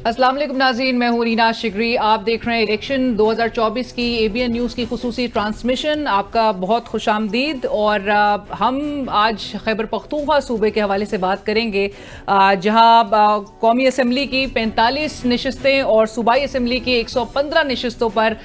अस्सलाम वालेकुम नाज़रीन, मैं हूँ रीना शिगरी। आप देख रहे हैं इलेक्शन 2024 की ABN न्यूज़ की खुसूसी ट्रांसमिशन। आपका बहुत खुशामदीद। और हम आज खैबर पख्तूनख्वा सूबे के हवाले से बात करेंगे, जहाँ कौमी असम्बली की 45 नशस्तें और सूबाई असम्बली की 115 नशस्तों पर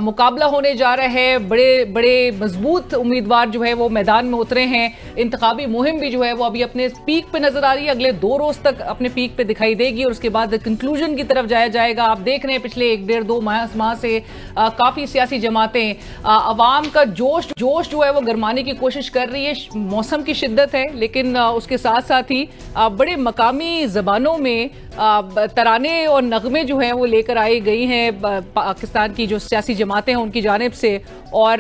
मुकाबला होने जा रहा है। बड़े बड़े मजबूत उम्मीदवार जो है वो मैदान में उतरे हैं। इंतखाबी मुहिम भी जो है वो अभी अपने पीक पे नजर आ रही है, अगले 2 रोज तक अपने पीक पे दिखाई देगी और उसके बाद कंक्लूजन की तरफ जाया जाएगा। आप देख रहे हैं पिछले 1-1.5-2 माह से काफी सियासी जमातें अवाम का जोश जो है वो गरमाने की कोशिश कर रही है। मौसम की शिद्दत है, लेकिन उसके साथ साथ ही बड़े मकामी जबानों में तराने और नगमे जो हैं वो लेकर आई गई हैं पाकिस्तान की जो सियासी जमातें हैं उनकी जानिब से। और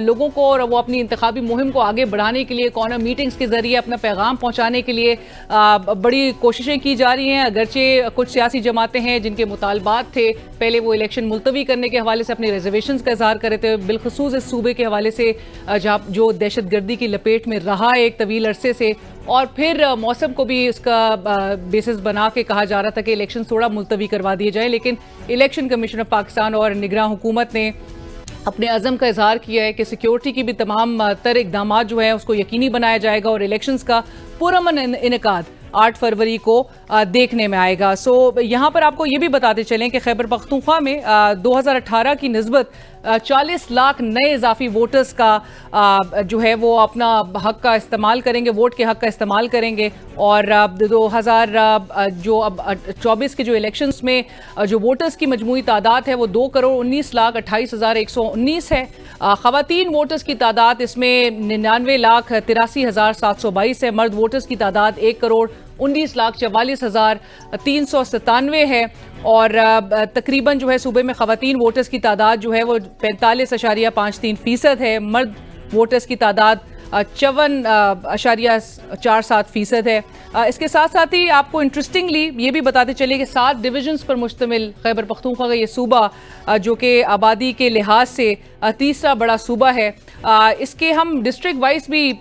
लोगों को और वो अपनी इंतखाबी मुहिम को आगे बढ़ाने के लिए कॉर्नर मीटिंग्स के जरिए अपना पैगाम पहुंचाने के लिए बड़ी कोशिशें की जा रही हैं। अगरचे कुछ सियासी जमातें हैं जिनके मुतालबात थे, पहले वो इलेक्शन मुलतवी करने के हवाले से अपने रिजर्वेशंस का इजहार कर रहे थे, बिलखसूस इस सूबे के हवाले से जहाँ जो दहशतगर्दी की लपेट में रहा एक तवील अरसे से, और फिर मौसम को भी इसका बेसिस बना के कहा जा रहा था कि इलेक्शन थोड़ा मुलतवी करवा दिए जाए। लेकिन इलेक्शन कमीशन ऑफ पाकिस्तान और निगरान हुकूमत ने अपने अज़म का इजहार किया है कि सिक्योरिटी की भी तमाम तर इक़दामात जो है उसको यकीनी बनाया जाएगा और इलेक्शंस का पुरअमन इनेकाद 8 फरवरी को देखने में आएगा। सो यहाँ पर आपको ये भी बताते चलें कि खैबर पख्तूनख्वा में 2018 की निस्बत 40 लाख नए इजाफी वोटर्स का जो है वो अपना हक का इस्तेमाल करेंगे, वोट के हक का इस्तेमाल करेंगे। और 2024 के जो इलेक्शंस में जो वोटर्स की मजमूई तादाद है वो 2,19,28,119 है। ख़वातीन वोटर्स की तादाद इसमें 99,83,722 है। मर्द वोटर्स की तादाद 1,19,44,397 है। और तकरीबन जो है सूबे में ख़वातीन वोटर्स की तादाद जो है वो 45.53% है। मर्द वोटर्स की तादाद 54.47% है। इसके साथ साथ ही आपको इंटरेस्टिंगली ये भी बताते चले कि 7 डिविजन्स पर मुश्तमिल खैबर पख्तूनख्वा का ये सूबा जो कि आबादी के लिहाज से तीसरा बड़ा सूबा है, इसके हम डिस्ट्रिक्ट वाइज भी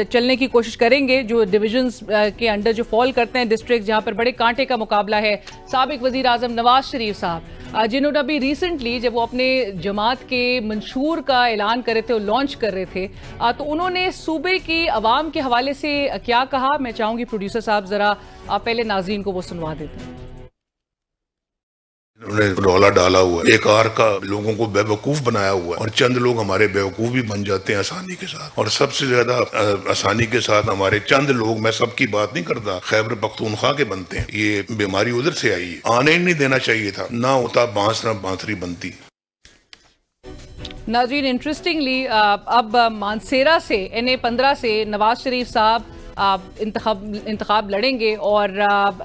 चलने की कोशिश करेंगे। जो डिविजन्स के अंडर जो फॉल करते हैं डिस्ट्रिक्ट, जहाँ पर बड़े कांटे का मुकाबला है। साबिक वज़ीर आज़म नवाज शरीफ साहब जिन्होंने अभी रिसेंटली जब वो अपने जमात के मंशूर का ऐलान कर रहे थे और लॉन्च कर रहे थे, तो उन्होंने सूबे की आवाम के हवाले से क्या कहा, मैं चाहूँगी प्रोड्यूसर साहब ज़रा पहले नाज़रीन को वो सुनवा देते हैं। उन्होंने रौला डाला हुआ है, एक आर का लोगों को बेवकूफ बनाया हुआ है और चंद लोग हमारे बेवकूफ भी बन जाते हैं आसानी के साथ। और सबसे ज्यादा आसानी के साथ हमारे चंद लोग, मैं सबकी बात नहीं करता, खैबर पख्तूनख्वा के बनते हैं। ये बीमारी उधर से आई है, आने ही नहीं देना चाहिए था, ना होता बांस ना बांसुरी बनती। नाज़रीन, इंटरेस्टिंगली अब मानसेरा से NA-15 से नवाज शरीफ साहब इंतखाब लड़ेंगे और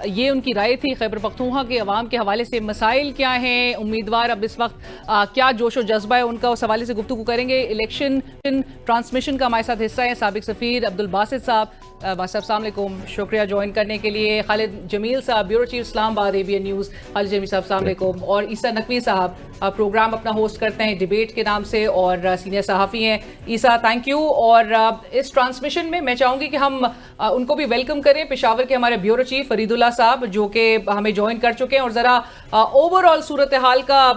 ये उनकी राय थी। खैबर पख्तूनख्वा के अवाम के हवाले से मसाइल क्या हैं, उम्मीदवार अब इस वक्त क्या जोश व जज्बा है उनका, उस हवाले से गुफ्तगू करेंगे। इलेक्शन ट्रांसमिशन का हमारे साथ हिस्सा है साबिक सफ़ीर अब्दुल बासित साहब। अस्सलाम वालेकुम, शुक्रिया ज्वाइन करने के लिए। Khalid Jamil sahab, bureau chief Islamabad ABN news. Khalid Jamil sahab अस्सलाम वालेकुम। और ईसा नकवी साहब प्रोग्राम अपना होस्ट करते हैं डिबेट के नाम से और सीनियर सहाफ़ी हैं। ईसा, थैंक यू। और इस ट्रांसमिशन में मैं चाहूँगी कि हम उनको भी वेलकम करें, पेशावर के हमारे ब्यूरो चीफ फरीदुल्लाह साहब जो कि हमें ज्वाइन कर चुके हैं। और ज़रा ओवरऑल सूरत हाल का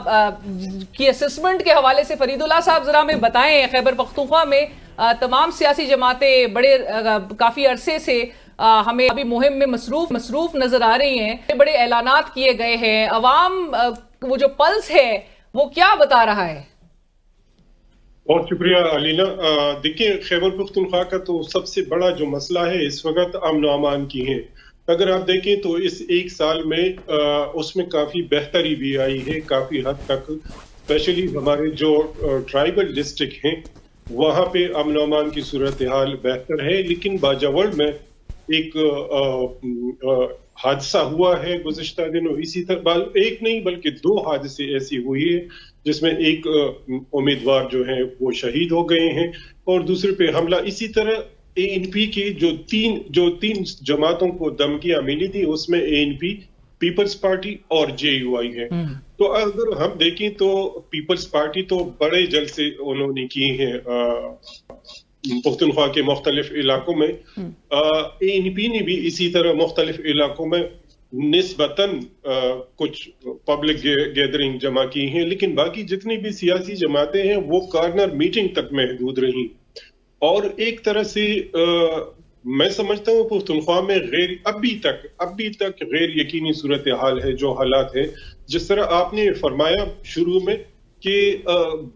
की असेसमेंट के हवाले से फरीदुल्लाह साहब ज़रा हमें बताएं। खैबर पख्तूनख्वा में तमाम सियासी जमातें बड़े काफ़ी अरसे से हमें अभी मुहिम में मसरूफ नज़र आ रही हैं, बड़े ऐलानात किए गए हैं। अवाम वो जो पल्स है वो क्या बता रहा है? बहुत शुक्रिया अलीना। देखिए, खैबर पख्तूनख्वा का तो सबसे बड़ा जो मसला है इस वक्त अमन अमान की है। अगर आप देखें तो इस एक साल में उसमें काफ़ी बेहतरी भी आई है काफ़ी हद तक। स्पेशली हमारे जो ट्राइबल डिस्ट्रिक्ट हैं वहाँ पे अमन अमान की सूरत हाल बेहतर है। लेकिन बाजावर में एक हादसा हुआ है गुज़िश्ता दिनों, इसी तरह एक नहीं बल्कि 2 हादसे ऐसी हुई है जिसमें एक उम्मीदवार जो है वो शहीद हो गए हैं और दूसरे पे हमला। इसी तरह ANP की जो तीन जमातों को धमकियां मिली थी उसमें ANP, पीपल्स पार्टी और JUI है। तो अगर हम देखें तो पीपल्स पार्टी तो बड़े जलसे उन्होंने किए हैं पख्तूनख्वा के मुख्तलिफ इलाकों में। ANP ने भी इसी तरह मुख्तलिफ इलाकों में निस्बतन कुछ पब्लिक गैदरिंग जमा की हैं, लेकिन बाकी जितनी भी सियासी जमातें हैं वो कॉर्नर मीटिंग तक महदूद रहीं। और एक तरह से मैं समझता हूँ पुख्तनख्वा में अभी तक गैर यकीनी सूरत हाल है, जो हालात है। जिस तरह आपने फरमाया शुरू में कि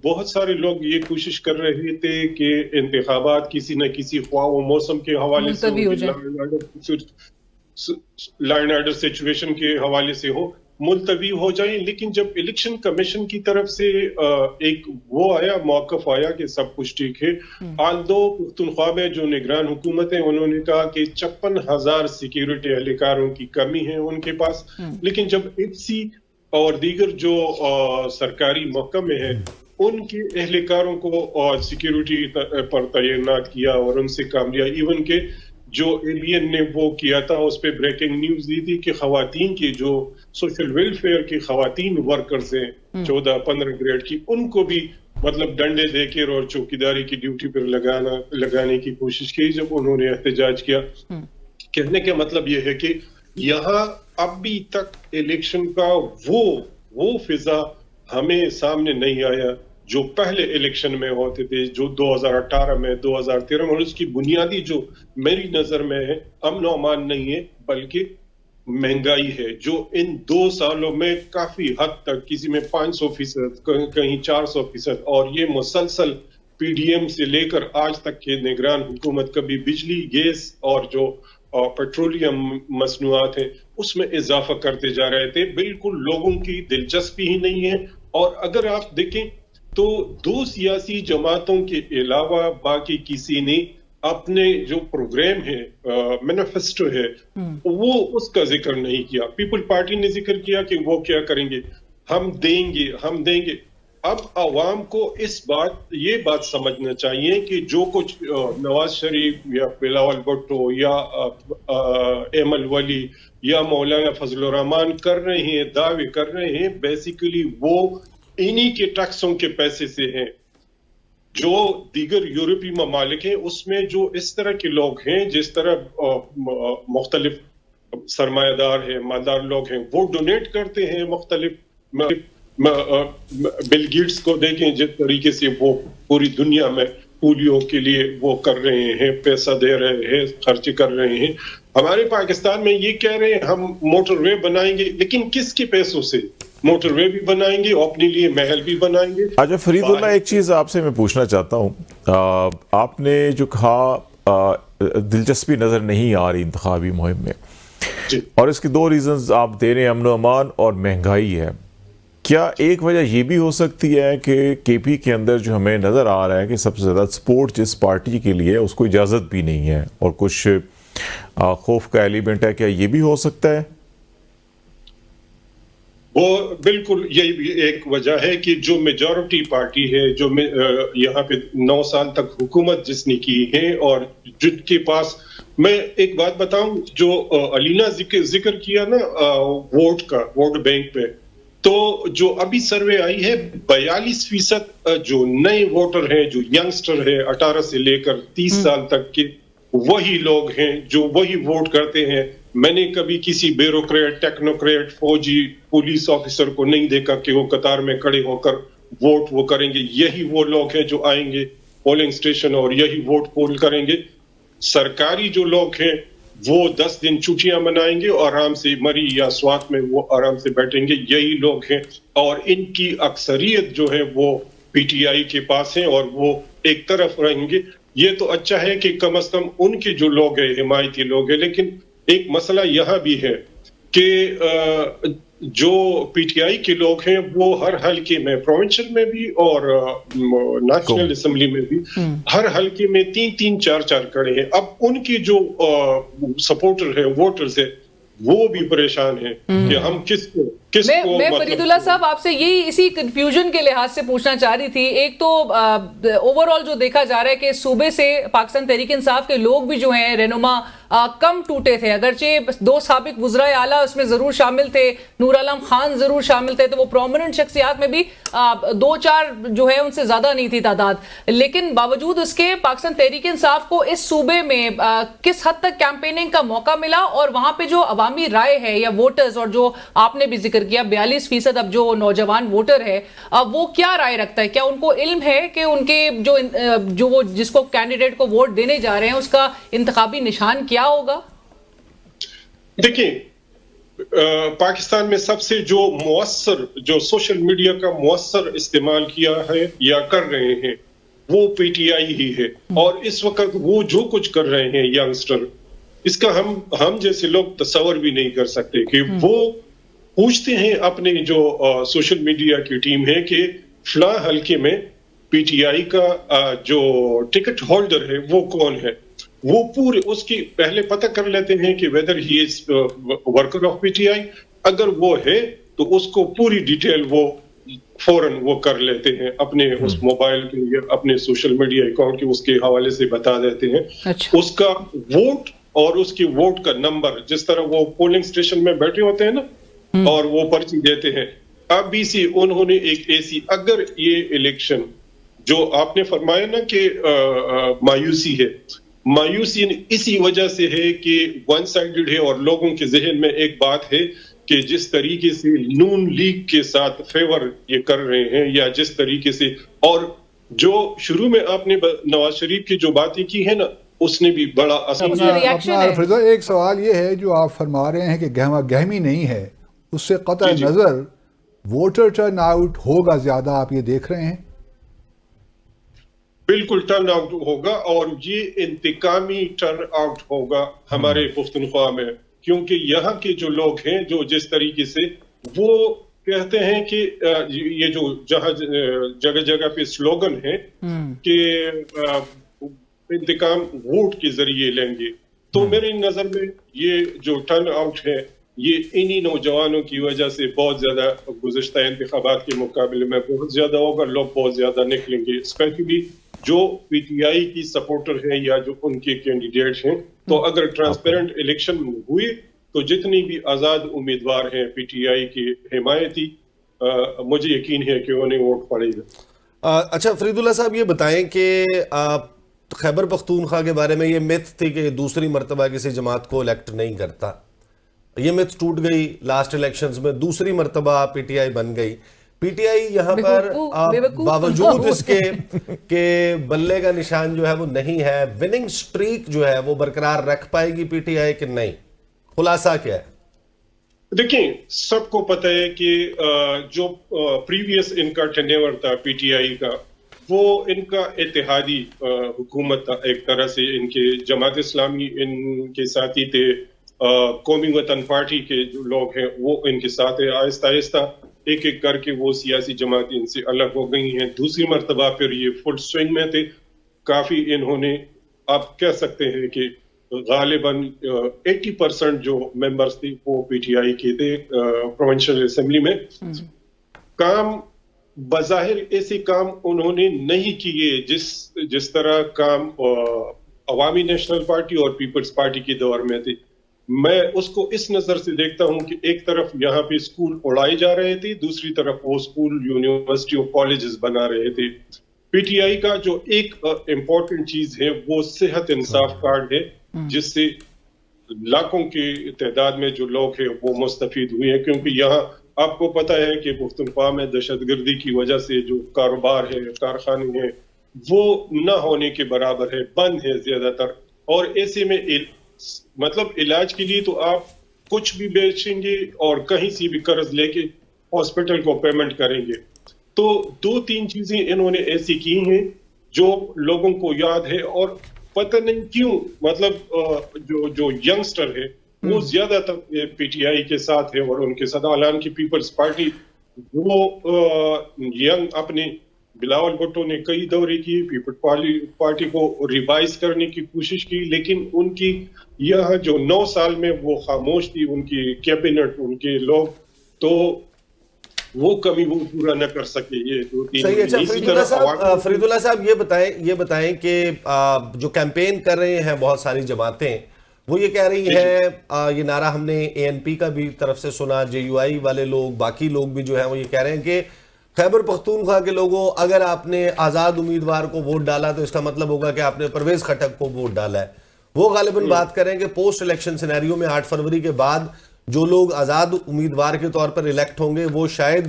बहुत सारे लोग ये कोशिश कर रहे थे कि इंतखाबात किसी न किसी ख्वाह मौसम के हवाले से, लॉ एंड ऑर्डर सिचुएशन के हवाले से हो, मुलतवी हो जाएं। लेकिन जब इलेक्शन कमीशन की तरफ से एक वो आया, मौक़िफ़ आया कि सब कुछ ठीक है, आल्दो पुख्तनख्वा में जो निगरान हुकूमत है उन्होंने कहा कि 56,000 सिक्योरिटी एहलकारों की कमी है उनके पास। लेकिन जब एफसी और दीगर जो सरकारी महकमे हैं उनके एहलकारों को सिक्योरिटी पर तैनात किया और उनसे काम लिया, इवन के जो एबीएन ने वो किया था उस पर ब्रेकिंग न्यूज दी थी कि खवातीन की जो सोशल वेलफेयर की खवातीन वर्कर्स हैं 14-15 ग्रेड की, उनको भी मतलब डंडे देकर और चौकीदारी की ड्यूटी पर लगाने की कोशिश की जब उन्होंने एहतजाज किया। कहने का मतलब ये है कि यहाँ अभी तक इलेक्शन का वो फिजा हमें सामने नहीं आया जो पहले इलेक्शन में होते थे, जो 2018 में 2013 में। और उसकी बुनियादी जो मेरी नजर में है अमन और अमान नहीं है बल्कि महंगाई है, जो इन 2 सालों में काफी हद तक, किसी में 500%, कहीं 400%, और ये मुसलसल पीडीएम से लेकर आज तक के निगरान हुकूमत कभी बिजली, गैस और जो पेट्रोलियम मसनूआत हैं उसमें इजाफा करते जा रहे थे। बिल्कुल लोगों की दिलचस्पी ही नहीं है। और अगर आप देखें तो 2 सियासी जमातों के अलावा बाकी किसी ने अपने जो प्रोग्राम है, मैनिफेस्टो है, वो उसका जिक्र नहीं किया। पीपल पार्टी ने जिक्र किया कि वो क्या करेंगे, हम देंगे। अब अवाम को ये बात समझना चाहिए कि जो कुछ नवाज शरीफ या बिलावल भुट्टो या एमल वली या मौलाना फजलुर रहमान कर रहे हैं, दावे कर रहे हैं, बेसिकली वो इन्हीं के टैक्सों के पैसे से हैं। जो दीगर यूरोपीय ममालिक हैं उसमें जो इस तरह के लोग हैं, जिस तरह मुख्तलिफ सरमायादार हैं, मालदार लोग हैं, वो डोनेट करते हैं मुख्तलिफ बिल गेट्स को देखें जिस तरीके से वो पूरी दुनिया में पोलियो के लिए वो कर रहे हैं, पैसा दे रहे हैं, खर्च कर रहे हैं। हमारे पाकिस्तान में ये कह रहे हैं हम मोटरवे बनाएंगे, लेकिन किसके पैसों से मोटरवे भी बनाएंगे, अपने लिए महल भी बनाएंगे। अच्छा फरीदुल्लाह, एक चीज़ आपसे मैं पूछना चाहता हूँ, आपने जो कहा दिलचस्पी नज़र नहीं आ रही इंतखाबी मुहिम में, और इसके 2 रीज़न्स आप दे रहे हैं, अमन अमान और महंगाई है। क्या एक वजह ये भी हो सकती है कि केपी के अंदर जो हमें नज़र आ रहा है कि सबसे ज़्यादा सपोर्ट जिस पार्टी के लिए उसको इजाज़त भी नहीं है और कुछ खौफ का एलिमेंट है, क्या ये भी हो सकता है? वो बिल्कुल यही भी एक वजह है कि जो मेजॉरिटी पार्टी है, जो यहाँ पे 9 साल तक हुकूमत जिसने की है, और जिनके पास, मैं एक बात बताऊं, जो अलीना जिक्र किया ना वोट बैंक पे, तो जो अभी सर्वे आई है 42% जो नए वोटर हैं, जो यंगस्टर है 18 से लेकर 30 साल तक के, वही लोग हैं जो वही वोट करते हैं। मैंने कभी किसी ब्यूरोक्रेट, टेक्नोक्रेट, फौजी, पुलिस ऑफिसर को नहीं देखा कि वो कतार में खड़े होकर वोट वो करेंगे। यही वो लोग हैं जो आएंगे पोलिंग स्टेशन और यही वोट पोल करेंगे। सरकारी जो लोग हैं वो 10 दिन छुट्टियां मनाएंगे और आराम से मरी या स्वात में वो आराम से बैठेंगे, यही लोग हैं। और इनकी अक्सरियत जो है वो पीटीआई के पास है और वो एक तरफ रहेंगे। ये तो अच्छा है कि कम से कम उनके जो लोग हैं हिमायती लोग हैं, लेकिन एक मसला यह भी है कि जो पीटीआई के लोग हैं वो हर हल्के में, प्रोविंशियल में भी और नेशनल असेंबली में भी, हर हल्के में 3-3, 4-4 खड़े हैं। अब उनके जो सपोर्टर है, वोटर्स है, वो भी परेशान है कि हम किसको میں فریداللہ صاحب آپ سے یہی اسی کنفیوژن کے لحاظ سے پوچھنا چاہ رہی تھی. ایک تو اوور آل جو دیکھا جا رہا ہے کہ صوبے سے پاکستان تحریک انصاف کے لوگ بھی جو ہیں رہنما کم ٹوٹے تھے, اگرچہ 2 سابق وزرائے اعلیٰ اس میں ضرور شامل تھے, نور عالم خان ضرور شامل تھے, تو وہ پرومیننٹ شخصیات میں بھی 2-4 جو ہے ان سے زیادہ نہیں تھی تعداد, لیکن باوجود اس کے پاکستان تحریک انصاف کو اس صوبے میں کس حد تک کیمپیننگ کا موقع ملا, اور وہاں پہ جو عوامی رائے ہے یا ووٹرز, اور جو آپ نے بھی ذکر کیا 42% اب جو نوجوان ووٹر ہے وہ کیا رائے رکھتا ہے, کیا ان کو علم ہے کہ ان کے جو وہ جس کو کینڈیڈیٹ کو ووٹ دینے جا رہے ہیں اس کا انتخابی نشان کیا ہوگا؟ دیکھیں, پاکستان میں سب سے جو مؤثر, جو سوشل میڈیا کا مؤثر استعمال کیا ہے یا کر رہے ہیں وہ پی ٹی آئی ہی ہے, اور اس وقت وہ جو کچھ کر رہے ہیں ینگسٹر, اس کا ہم جیسے لوگ تصور بھی نہیں کر سکتے کہ وہ پوچھتے ہیں اپنے جو سوشل میڈیا کی ٹیم ہے کہ فلاں حلقے میں پی ٹی آئی کا جو ٹکٹ ہولڈر ہے وہ کون ہے, وہ پورے اس کی پہلے پتہ کر لیتے ہیں کہ whether he is worker of P T I, اگر وہ ہے تو اس کو پوری ڈیٹیل وہ فوراً وہ کر لیتے ہیں اپنے اس موبائل کے یا اپنے سوشل میڈیا اکاؤنٹ کے اس کے حوالے سے بتا دیتے ہیں. اس کا ووٹ اور اس کی ووٹ کا نمبر, جس طرح وہ پولنگ اسٹیشن میں بیٹھے ہوتے ہیں نا اور وہ پرچی دیتے ہیں, اب بھی انہوں نے ایک ایسی, اگر یہ الیکشن جو آپ نے فرمایا نا کہ مایوسی ہے, مایوسی اسی وجہ سے ہے کہ ون سائیڈڈ ہے, اور لوگوں کے ذہن میں ایک بات ہے کہ جس طریقے سے نون لیگ کے ساتھ فیور یہ کر رہے ہیں, یا جس طریقے سے, اور جو شروع میں آپ نے نواز شریف کی جو باتیں کی ہیں نا اس نے بھی بڑا اثر. ایک سوال یہ ہے جو آپ فرما رہے ہیں کہ گہما گہمی نہیں ہے, اس سے قطع نظر ووٹر ٹرن آؤٹ ہوگا زیادہ, آپ یہ دیکھ رہے ہیں؟ بالکل ٹرن آؤٹ ہوگا, اور یہ انتقامی ٹرن آؤٹ ہوگا ہمارے پختونخوا میں, کیونکہ یہاں کے جو لوگ ہیں جو جس طریقے سے وہ کہتے ہیں کہ یہ جو جگہ جگہ پہ سلوگن ہے کہ انتقام ووٹ کے ذریعے لیں گے, تو میری نظر میں یہ جو ٹرن آؤٹ ہے یہ انہی نوجوانوں کی وجہ سے بہت زیادہ گزشتہ انتخابات کے مقابلے میں بہت زیادہ ہوگا, لوگ بہت زیادہ نکلیں گے, اسپیشلی جو پی ٹی آئی کی سپورٹر ہیں یا جو ان کے کینڈیڈیٹس ہیں. تو اگر ٹرانسپیرنٹ الیکشن ہوئی تو جتنی بھی آزاد امیدوار ہیں پی ٹی آئی کی حمایتی, مجھے یقین ہے کہ انہیں ووٹ پڑے گا. اچھا فریداللہ صاحب, یہ بتائیں کہ خیبر پختونخوا کے بارے میں یہ میتھ تھی کہ دوسری مرتبہ کسی جماعت کو الیکٹ نہیں کرتا, یہ میتھ ٹوٹ گئی لاسٹ الیکشنز میں, دوسری مرتبہ پی ٹی آئی بن گئی. پی ٹی آئی یہاں پر باوجود اس کے کہ بلے کا نشان جو ہے وہ نہیں ہے, وننگ سٹریک جو ہے وہ برقرار رکھ پائے گی پی ٹی آئی کہ نہیں؟ خلاصہ کیا ہے؟ دیکھیں, سب کو پتہ ہے کہ جو پریویس ان کا ٹینیور تھا پی ٹی آئی کا, وہ ان کا اتحادی حکومت تھا ایک طرح سے. ان کے جماعت اسلامی ان کے ساتھی تھے, قومی وطن پارٹی کے جو لوگ ہیں وہ ان کے ساتھ ہیں. آہستہ آہستہ ایک ایک کر کے وہ سیاسی جماعتیں ان سے الگ ہو گئی ہیں. دوسری مرتبہ پھر یہ فل سوئنگ میں تھے, کافی انہوں نے, آپ کہہ سکتے ہیں کہ غالباً 80% جو ممبرز تھے وہ پی ٹی آئی کے تھے پروونشل اسمبلی میں. کام بظاہر ایسے کام انہوں نے نہیں کیے جس طرح کام عوامی نیشنل پارٹی اور پیپلز پارٹی کے دور میں تھے. میں اس کو اس نظر سے دیکھتا ہوں کہ ایک طرف یہاں پہ اسکول اڑائے جا رہے تھے, دوسری طرف وہ اسکول یونیورسٹی اور کالجز بنا رہے تھے. پی ٹی آئی کا جو ایک امپورٹنٹ چیز ہے وہ صحت انصاف کارڈ ہے, جس سے لاکھوں کی تعداد میں جو لوگ ہیں وہ مستفید ہوئے ہیں. کیونکہ یہاں آپ کو پتہ ہے کہ پختونخوا میں دہشت گردی کی وجہ سے جو کاروبار ہے, کارخانے ہیں, وہ نہ ہونے کے برابر ہے, بند ہے زیادہ تر. اور ایسے میں مطلب علاج کے لیے تو آپ کچھ بھی بیچیں گے اور کہیں سے بھی قرض لے کے ہاسپٹل کو پیمنٹ کریں گے. تو 2-3 چیزیں انہوں نے ایسی کی ہیں جو لوگوں کو یاد ہے, اور پتہ نہیں کیوں مطلب جو ینگسٹر ہے وہ زیادہ تر پی ٹی آئی کے ساتھ ہے, اور ان کے ساتھ اعلان کی پیپلز پارٹی وہ ینگ اپنے بلاول بھٹو نے کئی دورے کی, پیپلز پارٹی کو ریوائز کرنے کی کوشش کی, لیکن ان کی یہاں جو 9 سال میں وہ خاموش تھی, ان کی کیبنٹ, ان کے لوگ تو وہ کمی وہ پورا نہ کر سکے. یہ 2-3 صحیح. اچھا فرید اللہ صاحب یہ بتائیں کہ جو کیمپین کر رہے ہیں بہت ساری جماعتیں وہ یہ کہہ رہی ہیں، یہ نعرہ ہم نے ANP کا بھی طرف سے سنا، JUI والے لوگ، باقی لوگ بھی جو ہیں وہ یہ کہہ رہے ہیں کہ خیبر پختونخوا کے لوگوں، اگر آپ نے آزاد امیدوار کو ووٹ ڈالا تو اس کا مطلب ہوگا کہ آپ نے پرویز خٹک کو ووٹ ڈالا ہے. وہ غالباً بات کریں کہ پوسٹ الیکشن سینیریو میں 8 فروری کے بعد جو لوگ آزاد امیدوار کے طور پر الیکٹ ہوں گے وہ شاید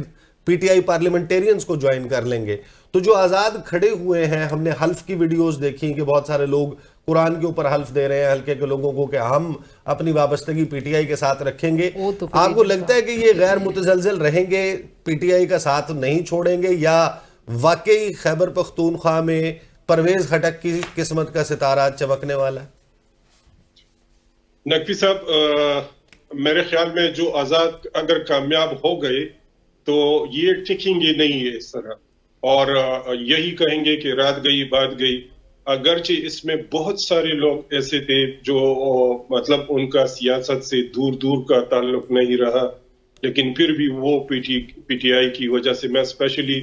PTI پارلیمنٹیرینز کو جوائن کر لیں گے. تو جو آزاد کھڑے ہوئے ہیں، ہم نے حلف کی ویڈیوز دیکھی کہ بہت سارے لوگ قرآن کے اوپر حلف دے رہے ہیں حلقے کے لوگوں کو کہ ہم اپنی وابستگی PTI کے ساتھ رکھیں گے. آپ کو لگتا ہے کہ یہ غیر متزلزل رہیں گے، PTI کا ساتھ نہیں چھوڑیں گے، یا واقعی خیبر پختونخوا میں پرویز خٹک کی قسمت کا ستارہ چمکنے والا ہے؟ نقوی صاحب، میرے خیال میں جو آزاد اگر کامیاب ہو گئے تو یہ ٹکیں گے نہیں ہے اس طرح، اور یہی کہیں گے کہ رات گئی بات گئی. اگرچہ اس میں بہت سارے لوگ ایسے تھے جو مطلب ان کا سیاست سے دور دور کا تعلق نہیں رہا، لیکن پھر بھی وہ PTI کی وجہ سے، میں اسپیشلی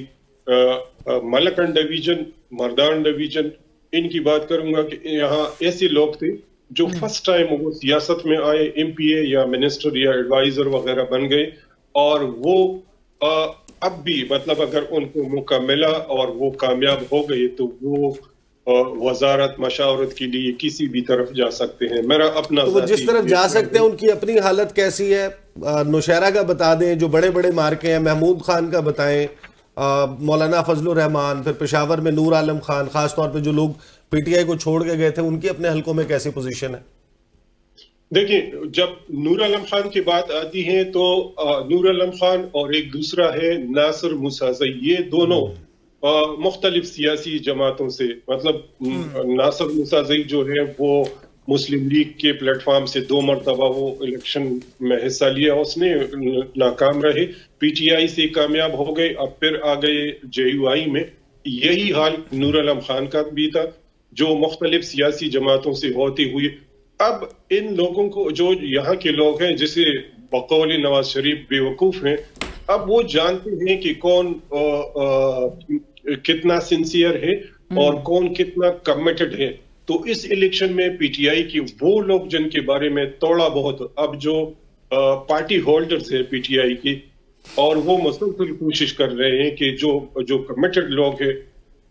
ملکن ڈویژن، مردان ڈویژن، ان کی بات کروں گا کہ یہاں ایسے لوگ تھے جو فرسٹ ٹائم وہ سیاست میں آئے، MPA یا منسٹر یا ایڈوائزر وغیرہ بن گئے، اور وہ اب بھی مطلب اگر ان کو موقع ملا اور وہ کامیاب ہو گئے تو وہ وزارت مشاورت کے لیے کسی بھی طرف جا سکتے ہیں. میرا اپنا تو وہ جس طرف جا سکتے ہیں ان کی اپنی حالت کیسی ہے؟ نوشہرہ کا بتا دیں، جو بڑے بڑے مارکے ہیں، محمود خان کا بتائیں، مولانا فضل الرحمان، پھر پشاور میں نور عالم خان، خاص طور پہ جو لوگ PTI کو چھوڑ کے گئے تھے ان کی اپنے حلقوں میں کیسی پوزیشن ہے؟ دیکھیں، جب نور عالم خان کی بات آتی ہے تو نور عالم خان اور ایک دوسرا ہے ناصر موسیٰ، یہ دونوں مختلف سیاسی جماعتوں سے، مطلب ناصر موسیٰ جو ہے وہ مسلم لیگ کے پلیٹ فارم سے 2 مرتبہ وہ الیکشن میں حصہ لیا، اس نے ناکام رہے. PTI سے کامیاب ہو گئے، اب پھر آ گئے JUI میں. یہی حال نور عالم خان کا بھی تھا، جو مختلف سیاسی جماعتوں سے ہوتے ہوئے. اب ان لوگوں کو، جو یہاں کے لوگ ہیں جسے بقول نواز شریف بے وقوف ہیں، اب وہ جانتے ہیں کہ کون کتنا سنسیئر ہے اور کون کتنا کمیٹڈ ہے. تو اس الیکشن میں PTI کی وہ لوگ جن کے بارے میں تھوڑا بہت اب جو پارٹی ہولڈرز ہیں PTI کی، اور وہ مسلسل کوشش کر رہے ہیں کہ جو کمیٹڈ لوگ ہیں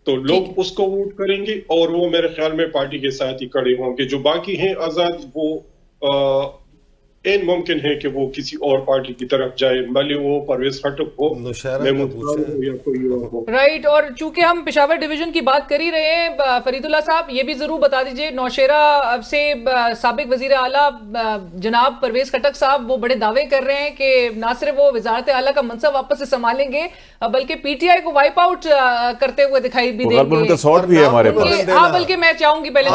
تو لوگ اس کو ووٹ کریں گے، اور وہ میرے خیال میں پارٹی کے ساتھ ہی کھڑے ہوں گے. جو باقی ہیں آزاد، وہ ممکن ہے کہ وہ کسی اور پارٹی کی طرف جائے، بھلے وہ پرویز خٹک ہو، محمود خان ہو یا کوئی اور ہو. رائٹ. اور چونکہ ہم پشاور ڈویژن کی بات کر ہی رہے ہیں، فرید اللہ صاحب یہ بھی ضرور بتا دیجئے، نوشہرہ سے سابق وزیر اعلیٰ جناب پرویز خٹک صاحب وہ بڑے دعوے کر رہے ہیں کہ نہ صرف وہ وزارت اعلیٰ کا منصب واپس سے سنبھالیں گے بلکہ PTI کو وائپ آؤٹ کرتے ہوئے دکھائی بھی دیں گے. ہاں، بلکہ میں چاہوں گی پہلے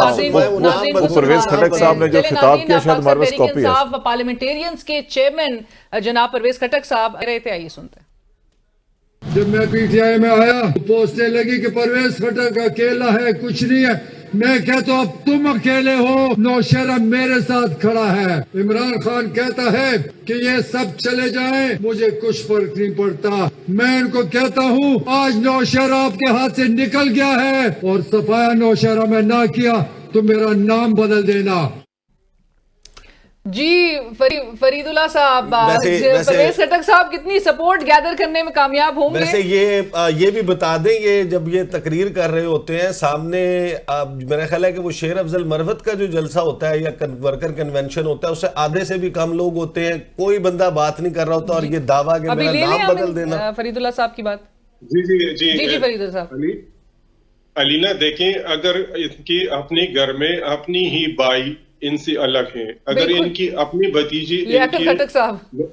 پرویز خٹک صاحب نے جو خطاب کیا شاید ہمارے پاس کاپی ہے، پارلیمنٹیرینز کے چیئرمین جناب پرویز خٹک صاحب رہے تھے، آئیے سنتے ہیں. جب میں PTI میں آیا پوسٹیں لگی کہ پرویز خٹک اکیلا ہے، کچھ نہیں ہے. میں کہتا ہوں اب تم اکیلے ہو، نوشہرہ میرے ساتھ کھڑا ہے. عمران خان کہتا ہے کہ یہ سب چلے جائیں، مجھے کچھ فرق نہیں پڑتا. میں ان کو کہتا ہوں آج نوشہرہ آپ کے ہاتھ سے نکل گیا ہے، اور صفایا نوشہرہ میں نہ کیا تو میرا نام بدل دینا. جی فرید اللہ صاحب، پرویز خٹک صاحب کتنی سپورٹ گیدر کرنے میں کامیاب ہوں گے؟ ویسے یہ بھی بتا دیں، یہ جب یہ تقریر کر رہے ہوتے ہیں سامنے، میرا خیال ہے کہ وہ شیر افضل مروت کا جو جلسہ ہوتا ہے یا ورکر کنونشن ہوتا ہے، اس سے آدھے سے بھی کم لوگ ہوتے ہیں، کوئی بندہ بات نہیں کر رہا ہوتا، اور یہ دعویٰ کہ میرا نام بدل دینا. فرید اللہ صاحب کی بات. جی فرید اللہ صاحب. علینا دیکھیں، اگر ان کی اپنے گھر میں اپنی ہی بائی ان سے الگ ہیں، اگر ان کی اپنی بھتیجی ان کی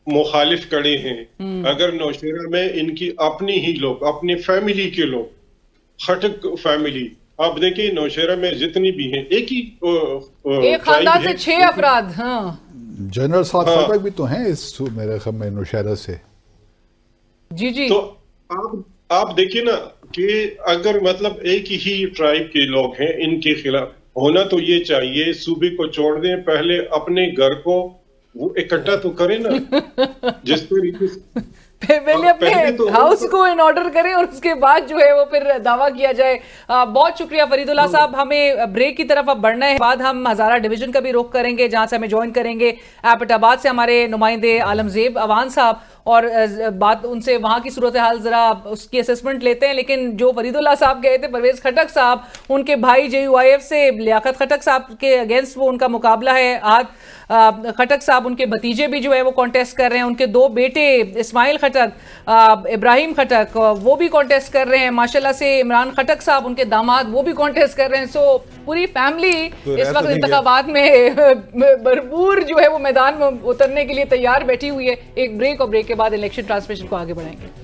مخالف کڑے ہیں، اگر نوشہرہ میں ان کی اپنی ہی لوگ، اپنی فیملی کے لوگ، خٹک فیملی، آپ دیکھیں نوشہرہ میں جتنی بھی ہیں ایک خاندان سے 6 افراد. ہاں، جنرل صاحب خٹک بھی تو ہیں اس میرے خیال میں نوشہرہ سے. جی تو آپ دیکھیں نا کہ اگر مطلب ایک ہی ٹرائب کے لوگ ہیں، ان کے خلاف ہونا تو یہ چاہیے صوبے کو چھوڑ دیں، پہلے اپنے گھر کو वो इकट्ठा तो करे ना जिस तरीके से पहले अपने हाउस को इन ऑर्डर करें और उसके बाद जो है वो फिर दावा किया जाए। बहुत शुक्रिया फरीदुल्लाह साहब, हमें ब्रेक की तरफ अब बढ़ना है, बाद हम हजारा डिवीजन का भी रुख करेंगे जहां से हमें ज्वाइन करेंगे एबटाबाद से हमारे नुमाइंदे आलमजेब अवान साहब, और बात उनसे वहां की सूरत हाल जरा उसकी असेसमेंट लेते हैं। लेकिन जो फरीदुल्लाह साहब गए थे, परवेज खटक साहब, उनके भाई JUIF से लियाकत खटक साहब के अगेंस्ट वो उनका मुकाबला है। आज खटक साहब, उनके भतीजे भी जो है वो कॉन्टेस्ट कर रहे हैं, उनके 2 बेटे इस्माइल खटक, इब्राहिम खटक, वो भी कॉन्टेस्ट कर रहे हैं माशाल्लाह से। इमरान खटक साहब, उनके दामाद, वो भी कॉन्टेस्ट कर रहे हैं। सो पूरी फैमिली इस वक्त इंतखाबात में भरपूर जो है वो मैदान में उतरने के लिए तैयार बैठी हुई है। एक ब्रेक, और ब्रेक के बाद इलेक्शन ट्रांसमिशन को आगे बढ़ाएंगे।